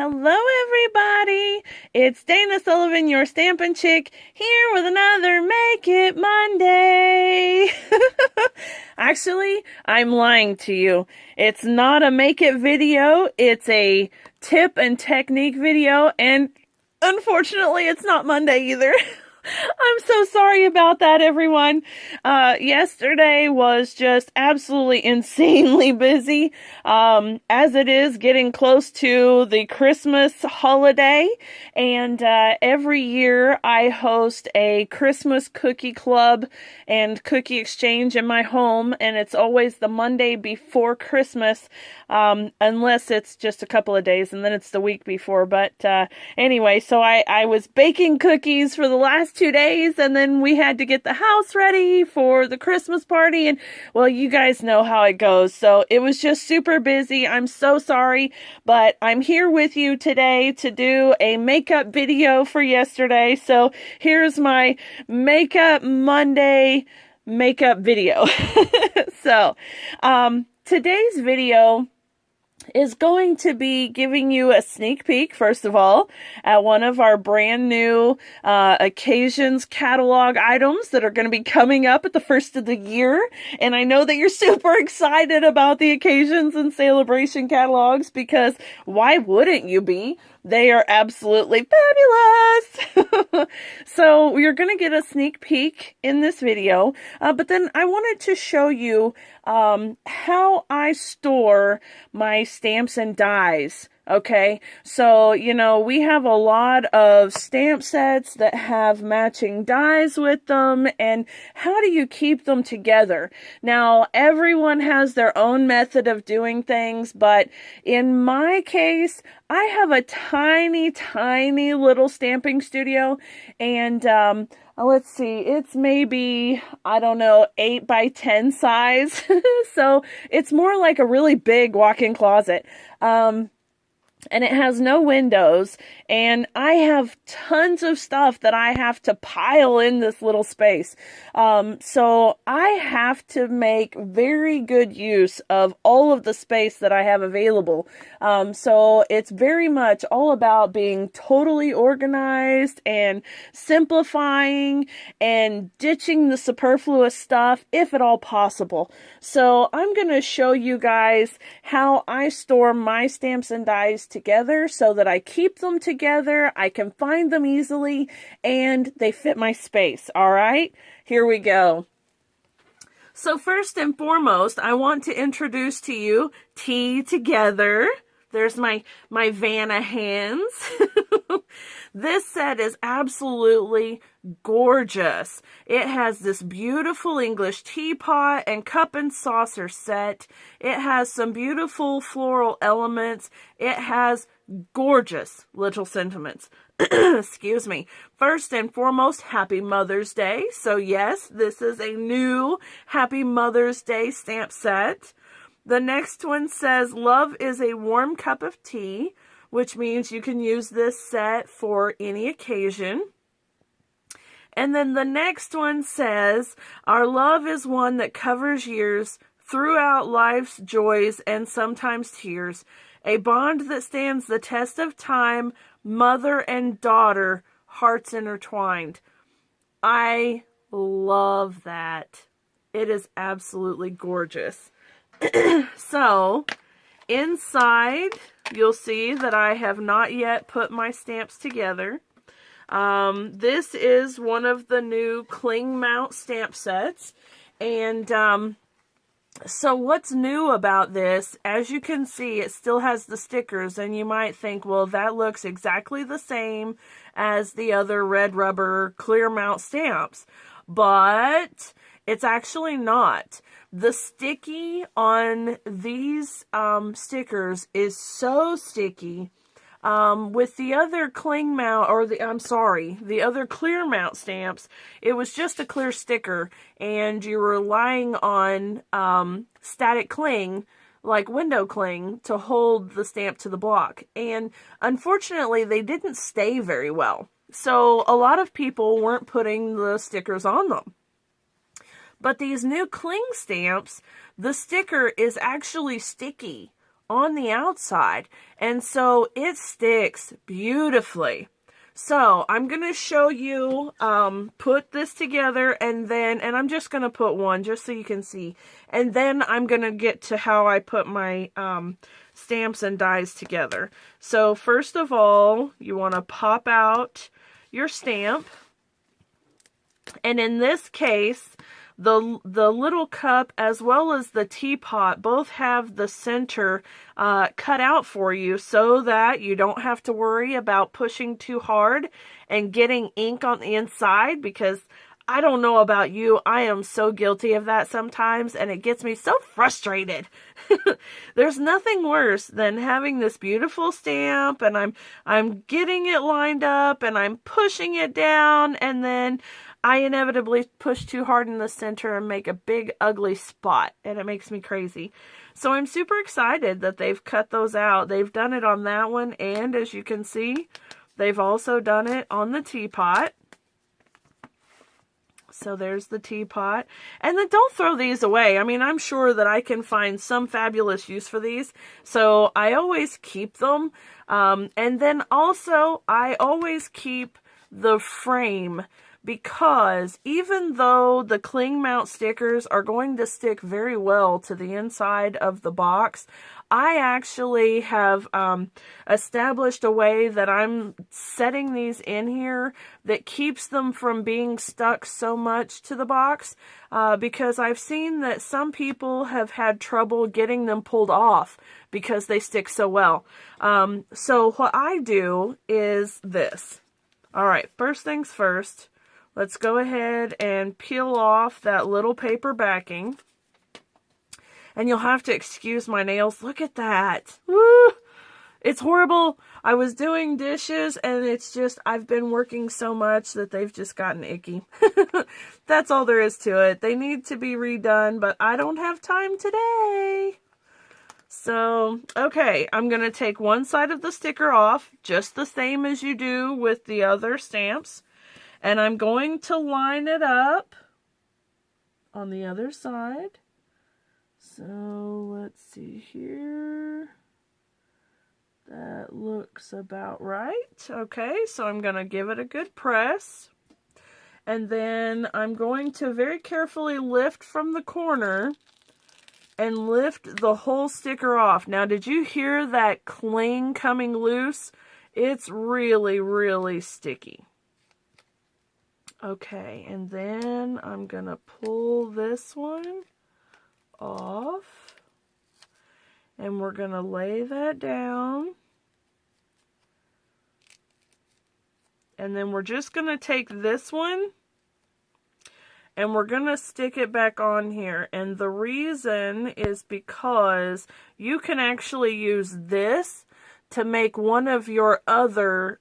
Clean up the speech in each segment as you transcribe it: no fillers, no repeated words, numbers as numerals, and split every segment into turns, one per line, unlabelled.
Hello, everybody. It's Dana Sullivan, your Stampin' Chick, here with another Make It Monday. Actually, I'm lying to you. It's not a Make It video. It's a tip and technique video, and unfortunately, it's not Monday either. I'm so sorry about that, everyone. Yesterday was just absolutely insanely busy, as it is getting close to the Christmas holiday, and every year I host a Christmas cookie club and cookie exchange in my home, and it's always the Monday before Christmas, unless it's just a couple of days, and then it's the week before. But anyway, so I was baking cookies for the last 2 days, and then we had to get the house ready for the Christmas party, and well, you guys know how it goes. So it was just super busy. I'm so sorry, but I'm here with you today to do a makeup video for yesterday. So here's my Makeup Monday makeup video. So today's video is going to be giving you a sneak peek, first of all, at one of our brand new occasions catalog items that are going to be coming up at the first of the year. And I know that you're super excited about the occasions and Sale-a-bration catalogs, because why wouldn't you be? They are absolutely fabulous. So you're going to get a sneak peek in this video, but then I wanted to show you how I store my stamps and dies. Okay, so, you know, we have a lot of stamp sets that have matching dies with them, and how do you keep them together? Now, everyone has their own method of doing things, but in my case, I have a tiny, tiny little stamping studio, and let's see, it's maybe, I don't know, 8 by 10 size, so it's more like a really big walk-in closet. And it has no windows, and I have tons of stuff that I have to pile in this little space. So I have to make very good use of all of the space that I have available. So it's very much all about being totally organized and simplifying and ditching the superfluous stuff if at all possible. So I'm going to show you guys how I store my stamps and dies together so that I keep them together, I can find them easily, and they fit my space. All right, here we go. So first and foremost, I want to introduce to you Tea Together. There's my Vanna hands. This set is absolutely gorgeous. It has this beautiful English teapot and cup and saucer set. It has some beautiful floral elements. It has gorgeous little sentiments. Excuse me. First and foremost, Happy Mother's Day. So yes, this is a new Happy Mother's Day stamp set. The next one says, Love is a warm cup of tea, which means you can use this set for any occasion. And then the next one says, Our love is one that covers years throughout life's joys and sometimes tears, a bond that stands the test of time, mother and daughter, hearts intertwined. I love that. It is absolutely gorgeous. So, inside, you'll see that I have not yet put my stamps together. This is one of the new cling mount stamp sets. And so what's new about this, as you can see, it still has the stickers. And you might think, well, that looks exactly the same as the other red rubber clear mount stamps. But it's actually not. The sticky on these stickers is so sticky. With the other cling mount, or the other clear mount stamps, it was just a clear sticker, and you're relying on static cling, like window cling, to hold the stamp to the block. And unfortunately, they didn't stay very well. So a lot of people weren't putting the stickers on them. But these new cling stamps, the sticker is actually sticky on the outside, and so it sticks beautifully. So I'm going to show you, put this together, and I'm just going to put one just so you can see. And then I'm going to get to how I put my stamps and dies together. So first of all, you want to pop out your stamp. And in this case, the little cup as well as the teapot both have the center cut out for you so that you don't have to worry about pushing too hard and getting ink on the inside, because I don't know about you, I am so guilty of that sometimes, and it gets me so frustrated. There's nothing worse than having this beautiful stamp, and I'm getting it lined up, and I'm pushing it down, and then I inevitably push too hard in the center and make a big ugly spot, and it makes me crazy. So I'm super excited that they've cut those out. They've done it on that one, and as you can see, they've also done it on the teapot. So there's the teapot. And then don't throw these away. I mean, I'm sure that I can find some fabulous use for these. So I always keep them. And then also, I always keep the frame, because even though the cling mount stickers are going to stick very well to the inside of the box, I actually have established a way that I'm setting these in here that keeps them from being stuck so much to the box, because I've seen that some people have had trouble getting them pulled off because they stick so well. So what I do is this. All right, first things first, let's go ahead and peel off that little paper backing. And you'll have to excuse my nails. Look at that. Woo! It's horrible. I was doing dishes, and it's just, I've been working so much that they've just gotten icky. That's all there is to it. They need to be redone, but I don't have time today. So, okay, I'm going to take one side of the sticker off, just the same as you do with the other stamps. And I'm going to line it up on the other side. So, let's see here. That looks about right. Okay, so I'm going to give it a good press. And then I'm going to very carefully lift from the corner and lift the whole sticker off. Now, did you hear that cling coming loose? It's really, really sticky. Okay, and then I'm going to pull this one off. And we're going to lay that down. And then we're just going to take this one and we're going to stick it back on here. And the reason is because you can actually use this to make one of your other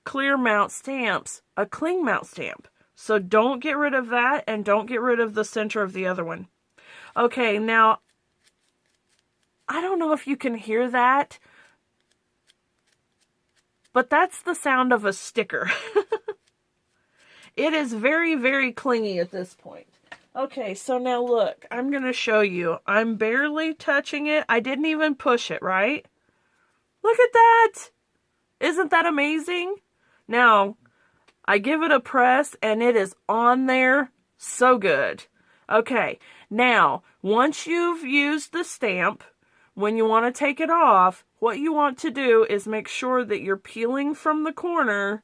clear mount stamps a cling mount stamp. So don't get rid of that, and don't get rid of the center of the other one. Okay, now, I don't know if you can hear that, but that's the sound of a sticker. It is very, very clingy at this point. Okay, so now look, I'm going to show you. I'm barely touching it. I didn't even push it, right? Look at that! Isn't that amazing? Now, I give it a press, and it is on there so good. Okay, now, once you've used the stamp, when you want to take it off, what you want to do is make sure that you're peeling from the corner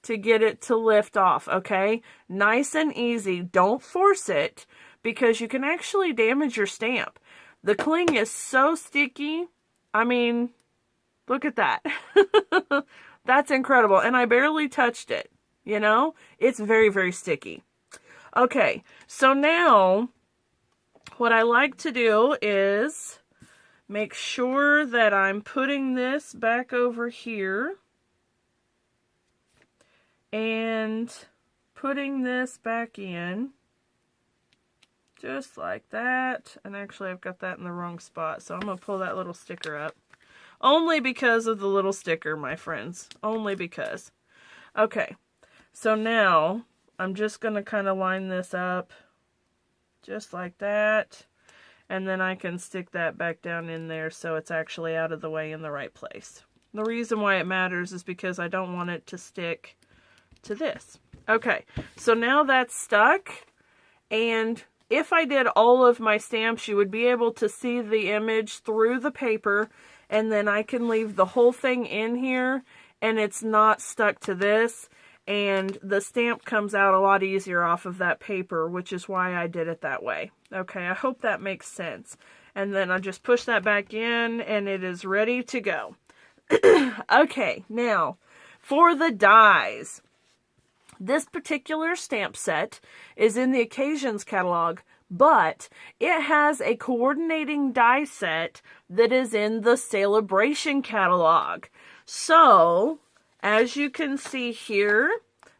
to get it to lift off, okay? Nice and easy. Don't force it, because you can actually damage your stamp. The cling is so sticky. I mean, look at that. That's incredible. And I barely touched it, you know? It's very, very sticky. Okay, so now what I like to do is make sure that I'm putting this back over here and putting this back in just like that. And actually I've got that in the wrong spot, so I'm going to pull that little sticker up. Only because of the little sticker, my friends. Only because. Okay, so now I'm just going to kind of line this up just like that. And then I can stick that back down in there so it's actually out of the way in the right place. The reason why it matters is because I don't want it to stick to this. Okay, so now that's stuck, and if I did all of my stamps, you would be able to see the image through the paper, and then I can leave the whole thing in here, and it's not stuck to this, and the stamp comes out a lot easier off of that paper, which is why I did it that way. Okay, I hope that makes sense. And then I just push that back in, and it is ready to go. Okay, now, for the dies. This particular stamp set is in the Occasions catalog, but it has a coordinating die set that is in the Sale-a-bration catalog. So, as you can see here,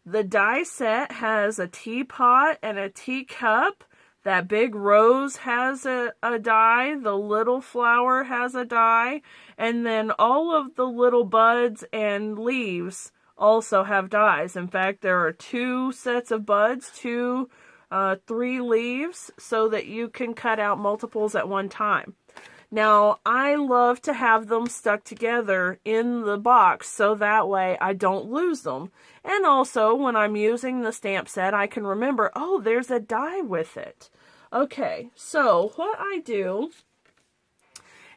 the die set has a teapot and a teacup. That big rose has a die, the little flower has a die, and then all of the little buds and leaves also have dies. In fact, there are 2 sets of buds, 3 leaves, so that you can cut out multiples at one time. Now, I love to have them stuck together in the box so that way I don't lose them. And also, when I'm using the stamp set, I can remember, oh, there's a die with it. Okay, so what I do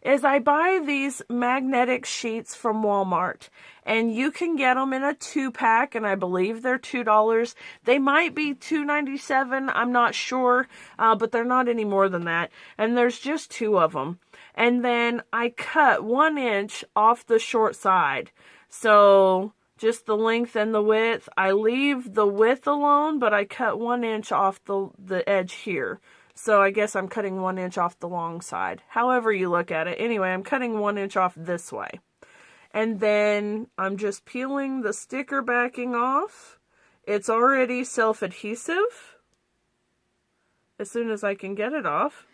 is I buy these magnetic sheets from Walmart, and you can get them in a 2-pack, and I believe they're $2. They might be $2.97, I'm not sure, but they're not any more than that, and there's just 2 of them. And then I cut 1 inch off the short side, so just the length and the width. I leave the width alone, but I cut 1 inch off the edge here. So I guess I'm cutting 1 inch off the long side. However you look at it. Anyway, I'm cutting 1 inch off this way. And then I'm just peeling the sticker backing off. It's already self-adhesive. As soon as I can get it off.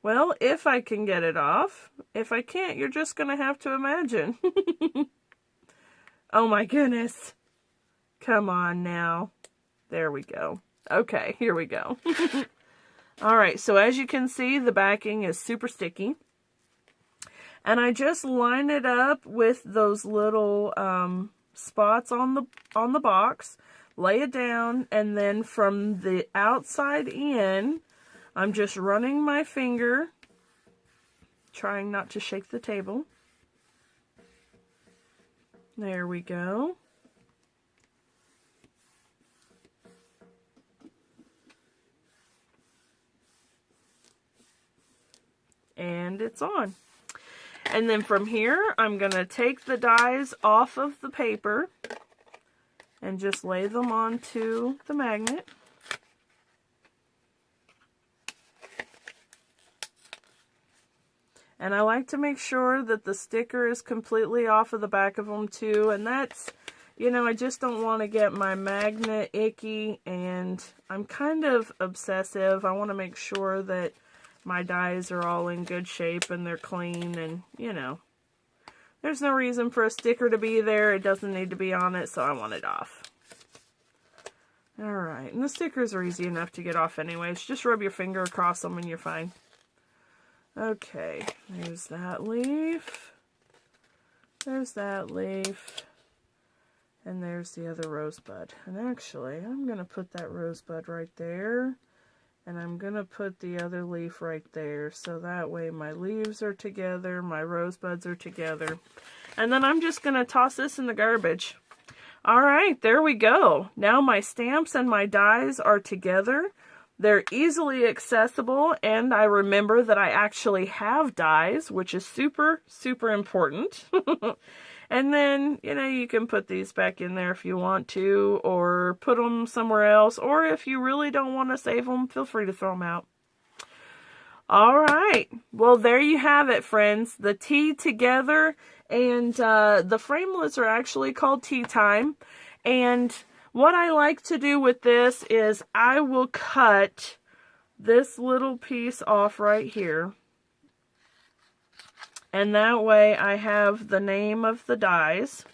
Well, if I can get it off. If I can't, you're just going to have to imagine. Oh my goodness. Come on now. There we go. Okay, here we go. Alright, so as you can see, the backing is super sticky. And I just line it up with those little spots on the box, lay it down, and then from the outside in, I'm just running my finger, trying not to shake the table. There we go. And it's on. And then from here, I'm going to take the dies off of the paper and just lay them onto the magnet. And I like to make sure that the sticker is completely off of the back of them too. And that's, you know, I just don't want to get my magnet icky, and I'm kind of obsessive. I want to make sure that my dies are all in good shape and they're clean, and, you know, there's no reason for a sticker to be there. It doesn't need to be on it, so I want it off. Alright, and the stickers are easy enough to get off anyways. Just rub your finger across them and you're fine. Okay, there's that leaf. There's that leaf. And there's the other rosebud. And actually, I'm going to put that rosebud right there. And I'm going to put the other leaf right there, so that way my leaves are together, my rosebuds are together. And then I'm just going to toss this in the garbage. Alright, there we go. Now my stamps and my dies are together. They're easily accessible, and I remember that I actually have dies, which is super, super important. And then, you know, you can put these back in there if you want to, or put them somewhere else, or if you really don't want to save them, feel free to throw them out. All right, well, there you have it, friends. The tea together, and the framelits are actually called Tea Time. And what I like to do with this is I will cut this little piece off right here. And that way I have the name of the dies.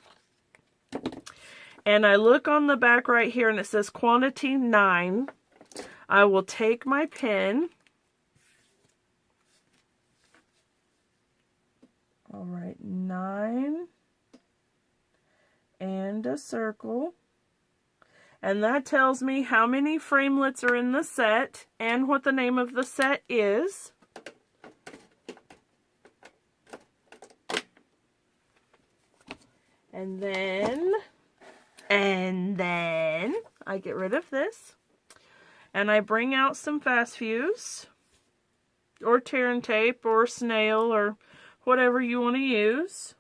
And I look on the back right here and it says quantity 9. I will take my pen I'll write 9 and a circle. And that tells me how many framelits are in the set and what the name of the set is. And then I get rid of this. And I bring out some fast fuse, or tear and tape, or snail, or whatever you want to use.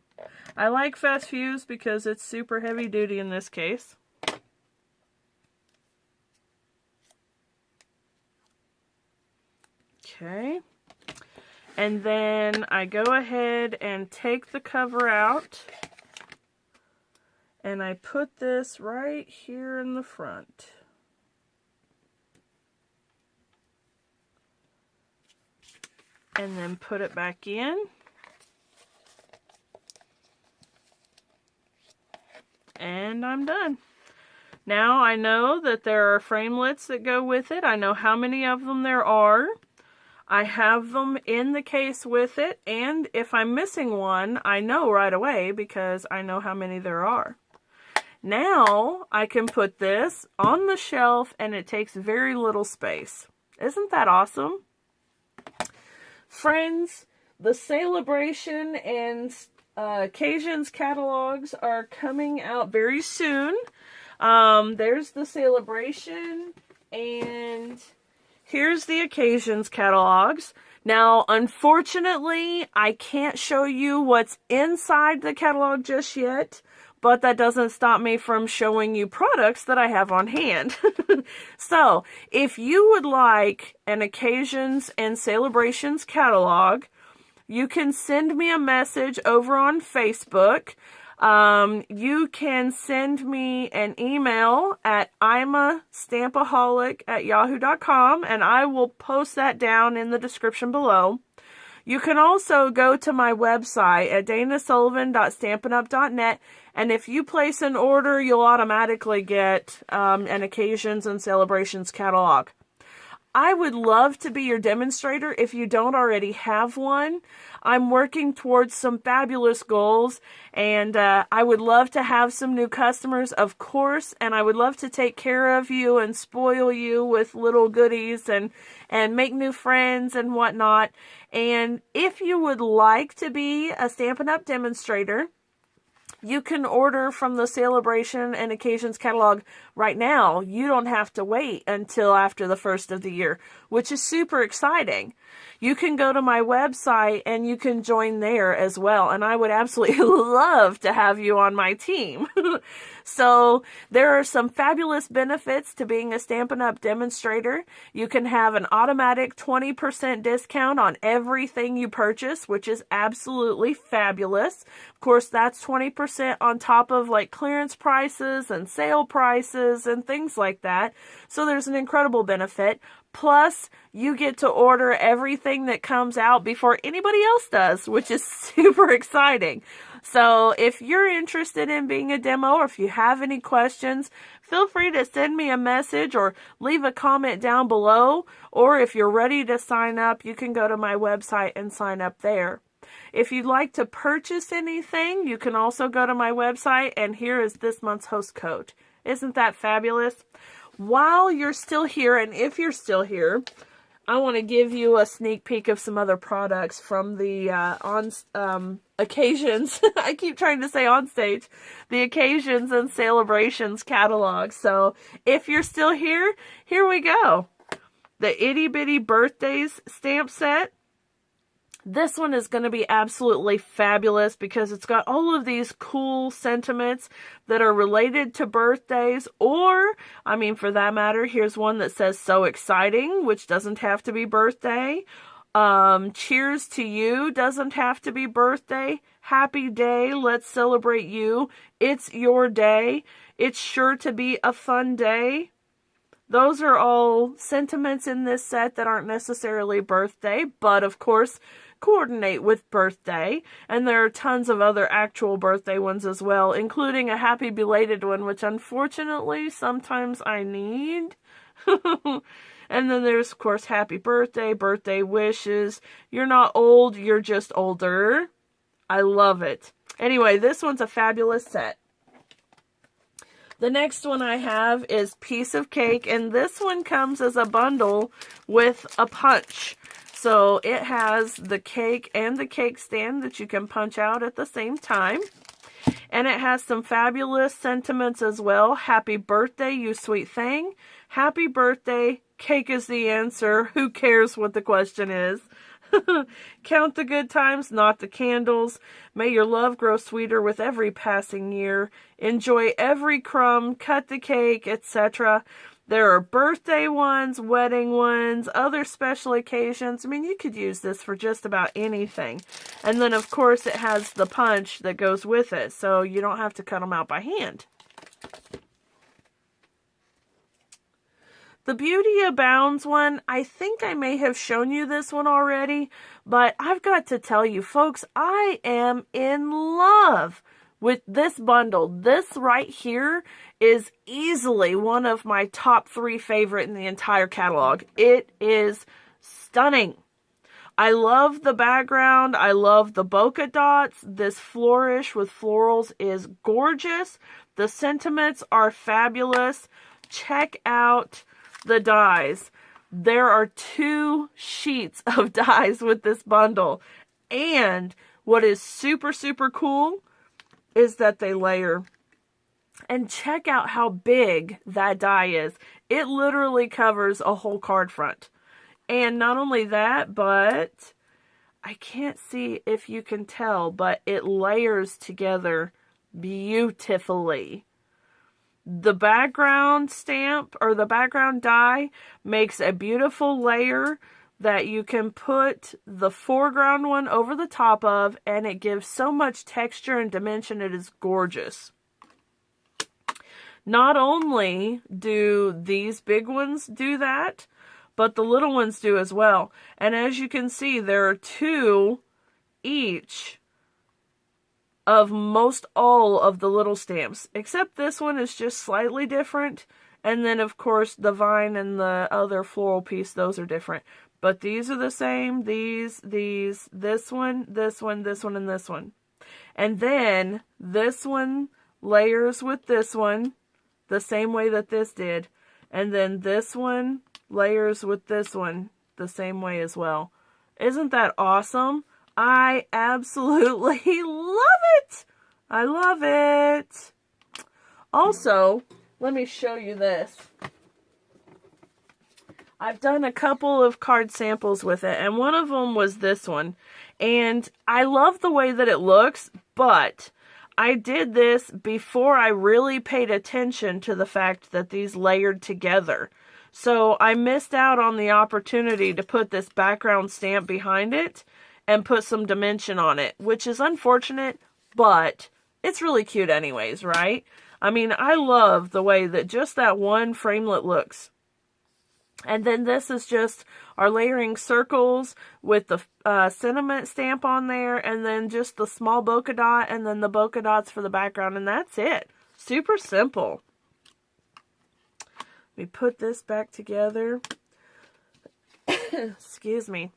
I like fast fuse because it's super heavy duty in this case. Okay. And then I go ahead and take the cover out. And I put this right here in the front. And then put it back in. And I'm done. Now I know that there are framelits that go with it. I know how many of them there are. I have them in the case with it. And if I'm missing one, I know right away because I know how many there are. Now I can put this on the shelf and it takes very little space. Isn't that awesome? Friends, the Sale-a-bration and Occasions catalogs are coming out very soon. There's the Sale-a-bration and here's the Occasions catalogs. Now, unfortunately, I can't show you what's inside the catalog just yet. But that doesn't stop me from showing you products that I have on hand. So, if you would like an Occasions and Sale-a-brations catalog, you can send me a message over on Facebook. You can send me an email at imastampaholic@yahoo.com, and I will post that down in the description below. You can also go to my website at danasullivan.stampinup.net, and if you place an order, you'll automatically get an Occasions and Sale-a-brations catalog. I would love to be your demonstrator if you don't already have one. I'm working towards some fabulous goals, and I would love to have some new customers, of course, and I would love to take care of you and spoil you with little goodies and make new friends and whatnot. And if you would like to be a Stampin' Up! Demonstrator, you can order from the Sale-a-bration and Occasions catalog right now. You don't have to wait until after the first of the year, which is super exciting. You can go to my website and you can join there as well. And I would absolutely love to have you on my team. So there are some fabulous benefits to being a Stampin' Up! Demonstrator. You can have an automatic 20% discount on everything you purchase, which is absolutely fabulous. Of course, that's 20% on top of like clearance prices and sale prices and things like that. So there's an incredible benefit. Plus, you get to order everything that comes out before anybody else does, which is super exciting. So if you're interested in being a demo, or if you have any questions, feel free to send me a message or leave a comment down below. Or if you're ready to sign up, you can go to my website and sign up there. If you'd like to purchase anything, you can also go to my website, and here is this month's host code. Isn't that fabulous? While you're still here, and if you're still here, I want to give you a sneak peek of some other products from the Occasions. I keep trying to say on stage. The Occasions and Sale-a-brations catalog. So if you're still here, here we go. The Itty Bitty Birthdays stamp set. This one is going to be absolutely fabulous because it's got all of these cool sentiments that are related to birthdays, or, I mean, for that matter, here's one that says "so exciting," which doesn't have to be birthday. Cheers to you doesn't have to be birthday. Happy day, let's celebrate you. It's your day. It's sure to be a fun day. Those are all sentiments in this set that aren't necessarily birthday, but of course coordinate with birthday. And there are tons of other actual birthday ones as well, including a happy belated one, which unfortunately sometimes I need. And then there's, of course, happy birthday, birthday wishes. You're not old, you're just older. I love it. Anyway, this one's a fabulous set. The next one I have is Piece of Cake, and this one comes as a bundle with a punch. So it has the cake and the cake stand that you can punch out at the same time. And it has some fabulous sentiments as well. Happy birthday, you sweet thing. Happy birthday, cake is the answer. Who cares what the question is? Count the good times, not the candles. May your love grow sweeter with every passing year. Enjoy every crumb, cut the cake, etc. There are birthday ones, wedding ones, other special occasions. I mean, you could use this for just about anything. And then, of course, it has the punch that goes with it, so you don't have to cut them out by hand. The Beauty Abounds one, I think I may have shown you this one already, but I've got to tell you, folks, I am in love with this bundle. This right here is easily one of my top 3 favorite in the entire catalog. It is stunning. I love the background. I love the bokeh dots. This flourish with florals is gorgeous. The sentiments are fabulous. Check out the dies. There are 2 sheets of dies with this bundle. And what is super, super cool is that they layer. And check out how big that die is. It literally covers a whole card front. And not only that, but I can't see if you can tell, but it layers together beautifully. The background stamp or the background die makes a beautiful layer that you can put the foreground one over the top of, and it gives so much texture and dimension. It is gorgeous. Not only do these big ones do that, but the little ones do as well. And as you can see, there are 2 each of most all of the little stamps, except this one is just slightly different. And then, of course, the vine and the other floral piece, those are different. But these are the same. These, this one, this one, this one, and this one. And then this one layers with this one the same way that this did. And then this one layers with this one the same way as well. Isn't that awesome? I absolutely love it. I love it. Also, let me show you this. I've done a couple of card samples with it, and one of them was this one. And I love the way that it looks, but I did this before I really paid attention to the fact that these layered together. So I missed out on the opportunity to put this background stamp behind it and put some dimension on it, which is unfortunate, but it's really cute anyways, right? I mean, I love the way that just that one framelit looks. And then this is just our layering circles with the sentiment stamp on there, and then just the small bokeh dot, and then the bokeh dots for the background, and that's it. Super simple. Let me put this back together. Excuse me.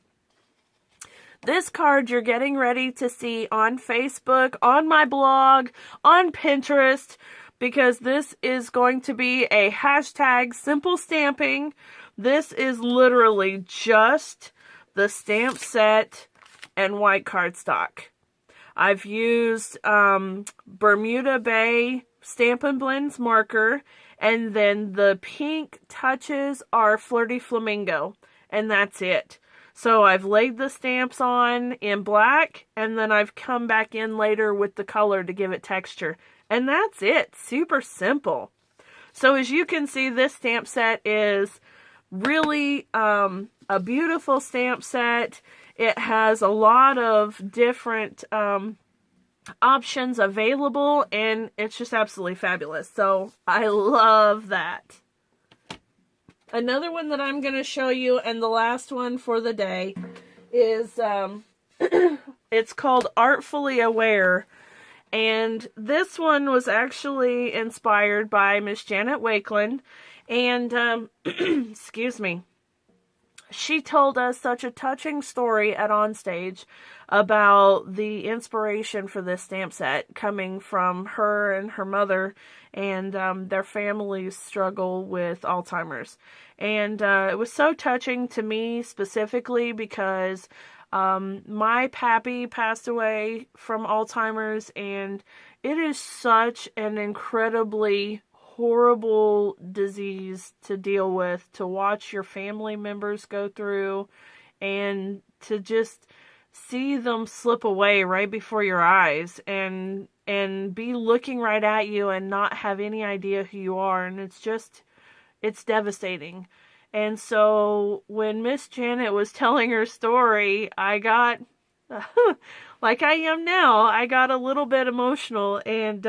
This card you're getting ready to see on Facebook, on my blog, on Pinterest, because this is going to be a hashtag simple stamping. This is literally just the stamp set and white cardstock. I've used Bermuda Bay Stampin' Blends marker, and then the pink touches are Flirty Flamingo, and that's it. So I've laid the stamps on in black, and then I've come back in later with the color to give it texture. And that's it. Super simple. So as you can see, this stamp set is really a beautiful stamp set. It has a lot of different options available, and it's just absolutely fabulous. So I love that. Another one that I'm going to show you, and the last one for the day, is it's called Artfully Aware. And this one was actually inspired by Miss Janet Wakeland. And, excuse me, she told us such a touching story at Onstage about the inspiration for this stamp set coming from her and her mother and their family's struggle with Alzheimer's. And it was so touching to me specifically because my pappy passed away from Alzheimer's, and it is such an incredibly horrible disease to deal with, to watch your family members go through, and to just see them slip away right before your eyes and be looking right at you and not have any idea who you are. And it's devastating. And so when Miss Janet was telling her story, I got like I am now, I got a little bit emotional, and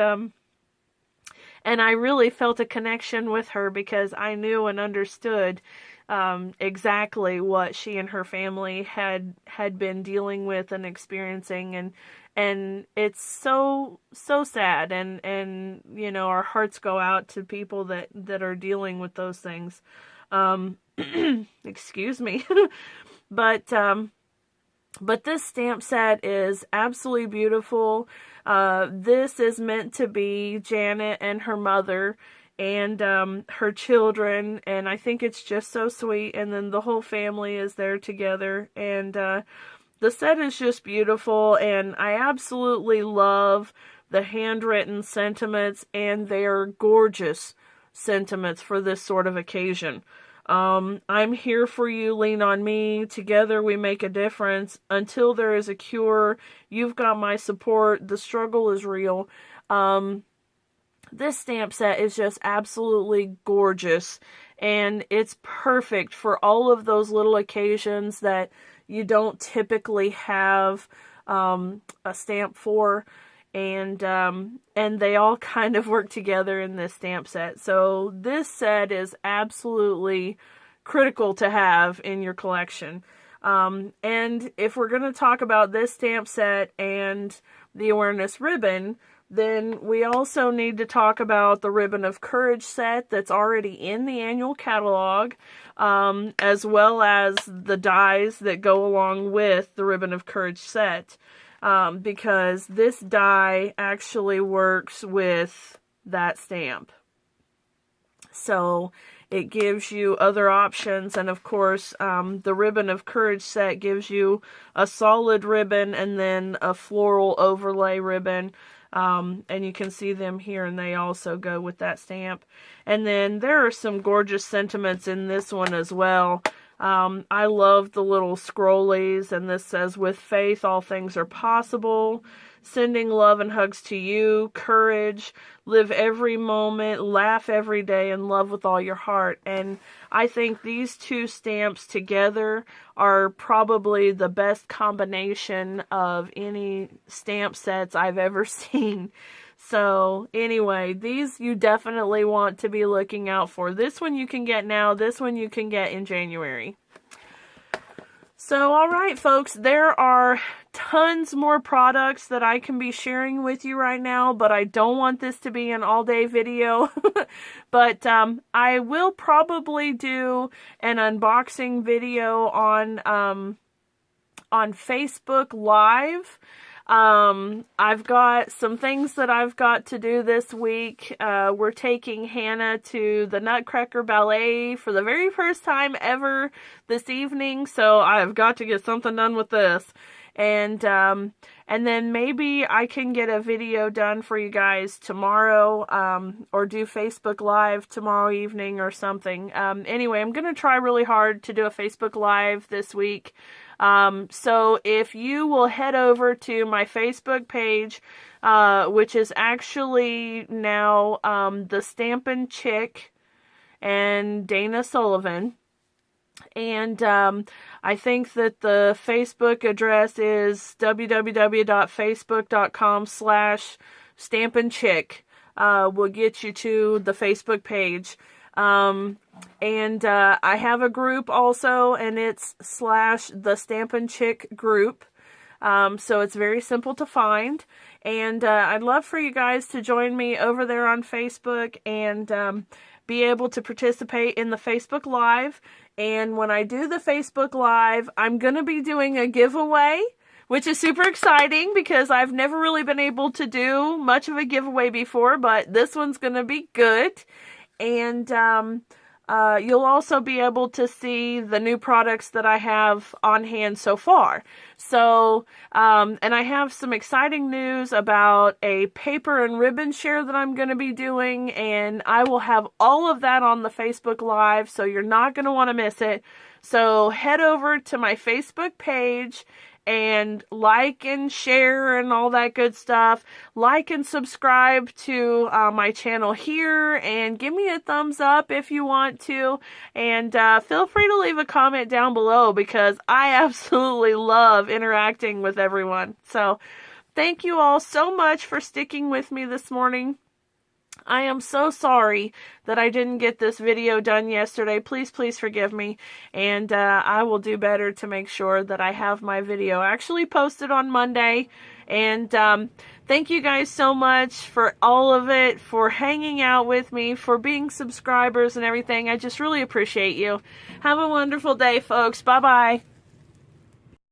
I really felt a connection with her because I knew and understood exactly what she and her family had been dealing with and experiencing, and it's so sad, and you know, our hearts go out to people that are dealing with those things. Excuse me. But this stamp set is absolutely beautiful. This is meant to be Janet and her mother and her children, and I think it's just so sweet. And then the whole family is there together, and the set is just beautiful, and I absolutely love the handwritten sentiments, and they are gorgeous sentiments for this sort of occasion. I'm here for you, lean on me, together we make a difference, until there is a cure, you've got my support, the struggle is real. This stamp set is just absolutely gorgeous, and it's perfect for all of those little occasions that you don't typically have a stamp for. And they all kind of work together in this stamp set. So this set is absolutely critical to have in your collection. And if we're going to talk about this stamp set and the awareness ribbon, then we also need to talk about the Ribbon of Courage set that's already in the annual catalog, as well as the dies that go along with the Ribbon of Courage set. Because this die actually works with that stamp. So it gives you other options, and of course the Ribbon of Courage set gives you a solid ribbon and then a floral overlay ribbon, and you can see them here, and they also go with that stamp. And then there are some gorgeous sentiments in this one as well. I love the little scrollies, and this says, with faith, all things are possible, sending love and hugs to you, courage, live every moment, laugh every day, and love with all your heart. And I think these two stamps together are probably the best combination of any stamp sets I've ever seen. So anyway, these you definitely want to be looking out for. This one you can get now. This one you can get in January. So alright folks, there are tons more products that I can be sharing with you right now, but I don't want this to be an all-day video. But I will probably do an unboxing video on Facebook Live. I've got some things that I've got to do this week. We're taking Hannah to the Nutcracker Ballet for the very first time ever this evening, so I've got to get something done with this. And then maybe I can get a video done for you guys tomorrow, or do Facebook Live tomorrow evening or something. Anyway, I'm going to try really hard to do a Facebook Live this week. So if you will head over to my Facebook page, which is actually now, the Stampin' Chick and Dana Sullivan. And I think that the Facebook address is www.facebook.com/stampinchick. Will get you to the Facebook page. And I have a group also, and it's /the Stampin' Chick group. So it's very simple to find. And I'd love for you guys to join me over there on Facebook and be able to participate in the Facebook Live. And when I do the Facebook Live, I'm going to be doing a giveaway, which is super exciting because I've never really been able to do much of a giveaway before, but this one's going to be good. And you'll also be able to see the new products that I have on hand so far. So, and I have some exciting news about a paper and ribbon share that I'm going to be doing, and I will have all of that on the Facebook Live, so you're not going to want to miss it. So head over to my Facebook page and like and share and all that good stuff. Like and subscribe to my channel here, and give me a thumbs up if you want to. And feel free to leave a comment down below because I absolutely love interacting with everyone. So thank you all so much for sticking with me this morning. I am so sorry that I didn't get this video done yesterday. Please, please forgive me. And I will do better to make sure that I have my video actually posted on Monday. And thank you guys so much for all of it, for hanging out with me, for being subscribers and everything. I just really appreciate you. Have a wonderful day, folks. Bye-bye.